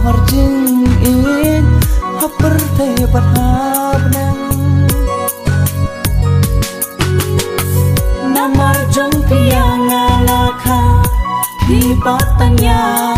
Harjing in haper te pathap nang namar jong piang alakha di patanya